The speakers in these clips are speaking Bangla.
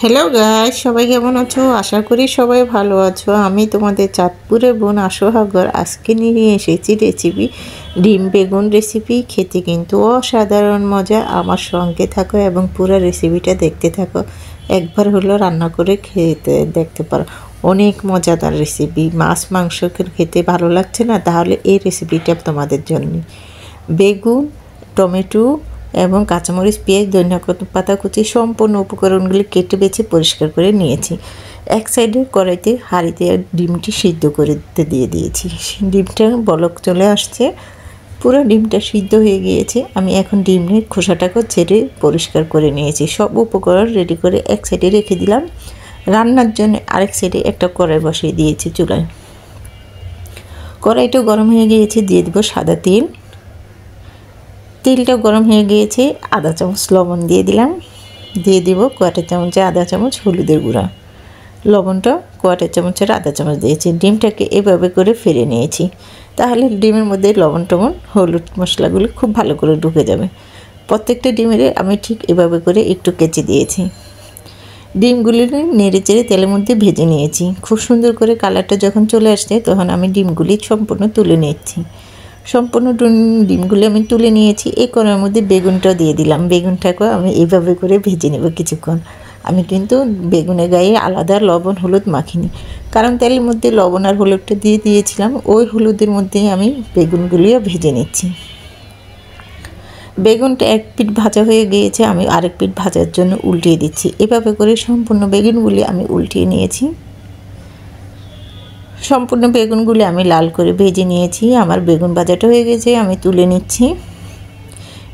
হ্যালো গাইস, সবাই কেমন আছো? আশা করি সবাই ভালো আছো। আমি তোমাদের চাঁদপুরের বোন সোহাগর আজকে নিয়ে এসেছি রেসিপি ডিম বেগুন রেসিপি। খেতে কিন্তু অসাধারণ মজা। আমার সঙ্গে থাকো এবং পুরো রেসিপিটা দেখতে থাকো। একবার হলো রান্না করে খেতে দেখতে পারো, অনেক মজাদার রেসিপি। মাছ মাংস খেতে ভালো লাগছে না, তাহলে এই রেসিপিটা তোমাদের জন্য। বেগুন, টমেটো এবং কাঁচামরিচ, পেঁয়াজ, ধনিয়া পাতা কুচি সম্পূর্ণ উপকরণগুলি কেটে বেছে পরিষ্কার করে নিয়েছি। এক সাইডে কড়াইতে হাঁড়িতে ডিমটি সিদ্ধ করে দিয়ে দিয়েছি। ডিমটা বলক চলে আসছে, পুরো ডিমটা সিদ্ধ হয়ে গিয়েছে। আমি এখন ডিমের খোসাটাকে ছেড়ে পরিষ্কার করে নিয়েছি। সব উপকরণ রেডি করে এক সাইডে রেখে দিলাম। রান্নার জন্য আরেক সাইডে একটা কড়াই বসিয়ে দিয়েছি চুলায়। কড়াইটা গরম হয়ে গিয়েছে, দিয়ে দেবো সাদা তেল। তেলটা গরম হয়ে গিয়েছে, আধা চামচ লবণ দিয়ে দিলাম। দিয়ে দেব কোয়াটার চামচে আধা চামচ হলুদের গুঁড়া। লবণটা কোয়াটার চামচের আধা চামচ দিয়েছি। ডিমটাকে এভাবে করে ফেলে নিয়েছি, তাহলে ডিমের মধ্যে লবণ টবণ হলুদ মশলাগুলো খুব ভালো করে ঢুকে যাবে। প্রত্যেকটা ডিমের আমি ঠিক এভাবে করে একটু কেচে দিয়েছি। ডিমগুলি নেড়ে চেড়ে তেলের মধ্যে ভেজে নিয়েছি। খুব সুন্দর করে কালারটা যখন চলে আসছে, তখন আমি ডিমগুলি সম্পূর্ণ তুলে নিচ্ছি। সম্পূর্ণ ডিমগুলি আমি তুলে নিয়েছি। এই কড়াইয়ের মধ্যে বেগুনটাও দিয়ে দিলাম। বেগুনটাকেও আমি এইভাবে করে ভেজে নেব কিছুক্ষণ। আমি কিন্তু বেগুনের গায়ে আলাদা লবণ হলুদ মাখিনি, কারণ তেলের মধ্যে লবণ আর হলুদটা দিয়ে দিয়েছিলাম। ওই হলুদের মধ্যেই আমি বেগুনগুলিও ভেজে নিচ্ছি। বেগুনটা এক পিঠ ভাজা হয়ে গিয়েছে, আমি আরেক পিঠ ভাজার জন্য উল্টিয়ে দিচ্ছি। এভাবে করে সম্পূর্ণ বেগুনগুলি আমি উল্টিয়ে নিয়েছি। সম্পূর্ণ বেগুনগুলি আমি লাল করে ভেজে নিয়েছি। আমার বেগুন ভাজাটা হয়ে গেছে, আমি তুলে নিচ্ছি।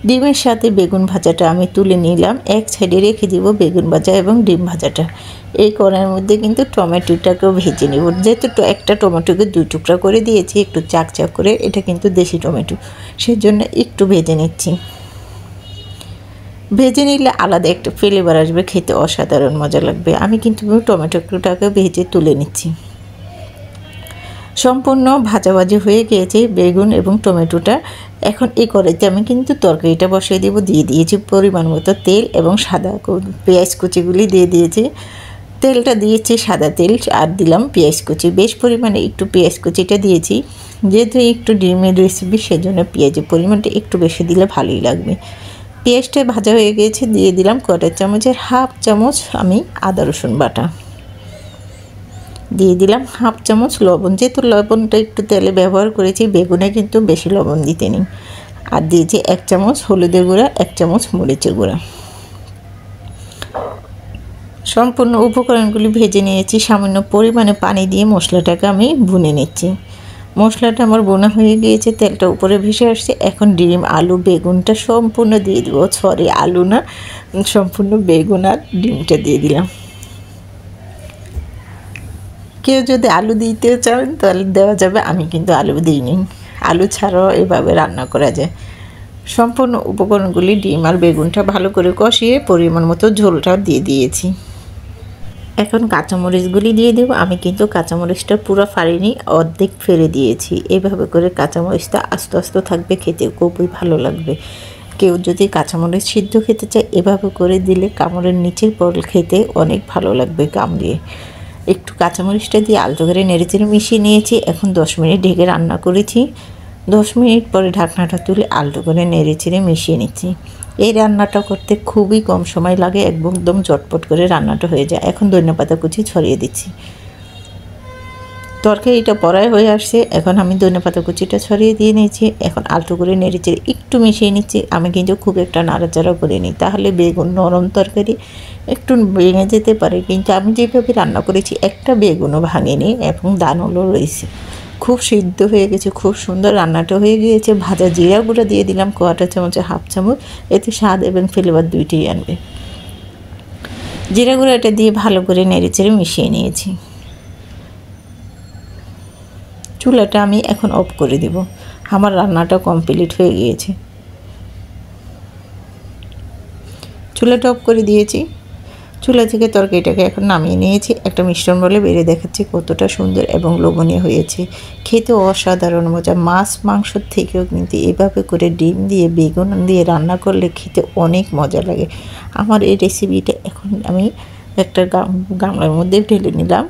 ডিমের সাথে বেগুন ভাজাটা আমি তুলে নিলাম। এক সাইডে রেখে দিব বেগুন ভাজা এবং ডিম ভাজাটা। এই কড়াইয়ের মধ্যে কিন্তু টমেটোটাকেও ভেজে নেব। যেহেতু একটা টমেটোকে 2 টুকরা করে দিয়েছি, একটু চাকচাক করে, এটা কিন্তু দেশি টমেটো, সেজন্য একটু ভেজে নিচ্ছি। ভেজে নিলে আলাদা একটা ফ্লেভার আসবে, খেতে অসাধারণ মজা লাগবে। আমি কিন্তু টমেটোটাকে ভেজে তুলে নিচ্ছি। সম্পূর্ণ ভাজাভাজি হয়ে গিয়েছে বেগুন এবং টমেটোটা। এখন এই কড়াইতে আমি কিন্তু তরকারিটা বসিয়ে দেবো। দিয়ে দিয়েছি পরিমাণ মতো তেল এবং সাদা পেঁয়াজ কুচিগুলি দিয়ে দিয়েছি। তেলটা দিয়েছি সাদা তেল, আর দিলাম পেঁয়াজ কুচি। বেশ পরিমাণে একটু পেঁয়াজ কুচিটা দিয়েছি, যেহেতু একটু ডিমের রেসিপি, সেজন্য পেঁয়াজের পরিমাণটা একটু বেশি দিলে ভালোই লাগবে। পেঁয়াজটা ভাজা হয়ে গিয়েছে, দিয়ে দিলাম কোয়াটার চামচের হাফ চামচ আমি আদা রসুন বাটা। দিয়ে দিলাম হাফ চামচ লবণ, যেহেতু লবণটা একটু তেলে ব্যবহার করেছি, বেগুনে কিন্তু বেশি লবণ দিতে নেই। আর দিয়েছি 1 চামচ হলুদের গুঁড়া, 1 চামচ মরিচের গুঁড়া। সম্পূর্ণ উপকরণগুলি ভেজে নিয়েছি। সামান্য পরিমাণে পানি দিয়ে মশলাটাকে আমি ভুনে নিচ্ছি। মশলাটা আমার বোনা হয়ে গিয়েছে, তেলটা উপরে ভেসে আসছে। এখন ডিম, আলু, বেগুনটা সম্পূর্ণ দিয়ে দেবো। সরি, আলু না, সম্পূর্ণ বেগুন আর ডিমটা দিয়ে দিলাম। কেউ যদি আলু দিতে চান তাহলে দেওয়া যাবে, আমি কিন্তু আলু দিইনি। আলু ছাড়াও এভাবে রান্না করা যায়। সম্পূর্ণ উপকরণগুলি ডিম আর বেগুনটা ভালো করে কষিয়ে পরিমাণ মতো ঝোলটা দিয়ে দিয়েছি। এখন কাঁচামরিচগুলি দিয়ে দেবো। আমি কিন্তু কাঁচামরিচটা পুরো ফাড়িনি, অর্ধেক ফেলে দিয়েছি। এভাবে করে কাঁচামরিচটা আস্তে আস্তে থাকবে, খেতে খুবই ভালো লাগবে। কেউ যদি কাঁচামরিচ সিদ্ধ খেতে চায়, এভাবে করে দিলে কামড়ের নিচের পর খেতে অনেক ভালো লাগবে কামড়িয়ে। একটু কাঁচামরিচটা দিয়ে আলতো করে নেড়েচেড়ে মিশিয়ে নিয়েছি। এখন 10 মিনিট ঢেকে রান্না করেছি। 10 মিনিট পরে ঢাকনাটা তুলে আলতো করে নেড়েচেড়ে মিশিয়ে নিচ্ছি। এই রান্নাটা করতে খুবই কম সময় লাগে, একদম চটপট করে রান্নাটা হয়ে যায়। এখন ধনেপাতা কুচি ছড়িয়ে দিচ্ছি। তরকারিটা পড়ায় হয়ে আসছে, এখন আমি ধনেপাতা কুচিটা ছড়িয়ে দিয়ে নিয়েছি। এখন আলতো করে নেড়েচেড়ে একটু মিশিয়ে নিচ্ছি। আমি কিন্তু খুব একটা নাড়াচাড়া করিনি, তাহলে বেগুন নরম তরকারি একটু ভেঙে যেতে পারে। কিন্তু আমি যেভাবে রান্না করেছি, একটা বেগুনও ভাঙেনি এবং দানাগুলো রয়েছে। খুব সিদ্ধ হয়ে গেছে, খুব সুন্দর রান্নাটা হয়ে গিয়েছে। ভাজা জিরা গুঁড়া দিয়ে দিলাম কোয়াটার চামচে হাফ চামচ, এতে স্বাদ এবং ফ্লেভার দুইটাই আনবে। জিরা গুঁড়াটা দিয়ে ভালো করে নেড়েচেড়ে মিশিয়ে নিয়েছি। চুলাটা আমি এখন অফ করে দেব। আমার রান্নাটা কমপ্লিট হয়ে গিয়েছে। চুলাটা অফ করে দিয়েছি। চুলা থেকে তরকারিটাকে এখন নামিয়ে নিয়েছি। একটা মিশ্রণ বলে বেড়ে দেখাচ্ছি কতটা সুন্দর এবং লোভনীয় হয়েছে। খেতে অসাধারণ মজা। মাছ মাংসর থেকেও কিন্তু এভাবে করে ডিম দিয়ে বেগুন দিয়ে রান্না করলে খেতে অনেক মজা লাগে। আমার এই রেসিপিটা এখন আমি একটা গামলার মধ্যে ঢেলে নিলাম,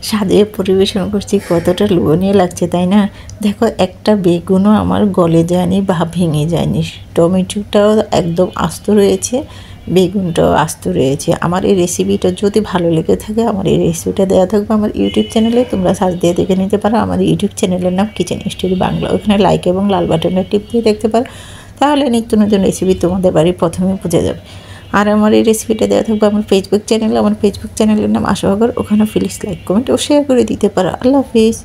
সাজিয়ে পরিবেশন করছি। কতটা লোভনীয় লাগছে তাই না? দেখো একটা বেগুনও আমার গলে যায়নি বা ভেঙে যায়নি, টমেটোটাও একদম আস্ত রয়েছে, বেগুনটাও আস্ত রয়েছে। আমার এই রেসিপিটা যদি ভালো লেগে থাকে, আমার এই রেসিপিটা দেওয়া থাকবে আমার ইউটিউব চ্যানেলে, তোমরা সার্চ দিয়ে দেখে নিতে পারো। আমার ইউটিউব চ্যানেলের নাম কিচেন স্টোরি বাংলা, ওখানে লাইক এবং লাল বাটনের টিপ দিয়ে দেখতে পারো, তাহলে নিত্য নতুন রেসিপি তোমাদের বাড়ির প্রথমে পৌঁছে যাবে। আর আমার এই রেসিপিটা দেওয়া থাকবে আমার ফেসবুক চ্যানেলে, আমার ফেসবুক চ্যানেলের নাম আশা সাগর, ওখানে প্লিজ লাইক কমেন্ট ও শেয়ার করে দিতে পারো। আল্লাহ হাফিজ।